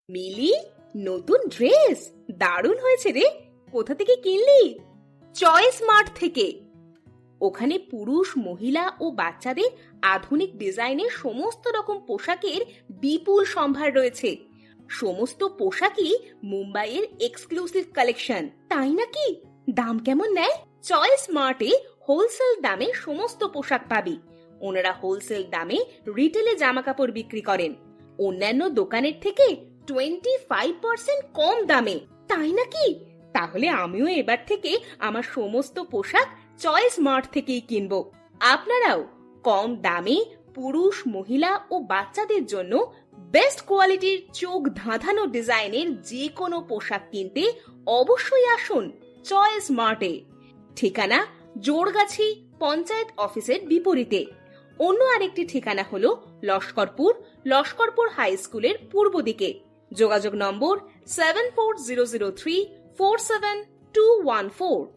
মিলি, নতুন ড্রেস দারুণ হয়েছে রে। কোথা থেকে কিনলি? চয়েস মার্ট থেকে। ওখানে পুরুষ, মহিলা ও বাচ্চাদের আধুনিক ডিজাইনের সমস্ত রকম পোশাকের বিপুল সম্ভার রয়েছে। সমস্ত পোশাকই মুম্বাইয়ের এক্সক্লুসিভ কালেকশন। তাই নাকি? দাম কেমন নেয়? চয়েস মার্টে হোলসেল দামে সমস্ত পোশাক পাবি। ওনারা হোলসেল দামে রিটেলে জামা কাপড় বিক্রি করেন, অন্যান্য দোকানের থেকে 25% কম দামে। তাই নাকি? তাহলে আমিও এবার থেকে আমার সমস্ত পোশাক চয়েস মার্ট থেকেই কিনবো। আপনারাও কম দামে পুরুষ, মহিলা ও বাচ্চাদের জন্য বেস্ট কোয়ালিটির চোখ ধাঁধানো ডিজাইনের যে কোনো পোশাক কিনতে অবশ্যই আসুন চয়েস মার্টে। ঠিকানা জোড়গাছি পঞ্চায়েত অফিসের বিপরীতে। অন্য আরেকটি ঠিকানা হলো লস্করপুর হাই স্কুলের পূর্ব দিকে। যোগাযোগ নম্বর 7400347214।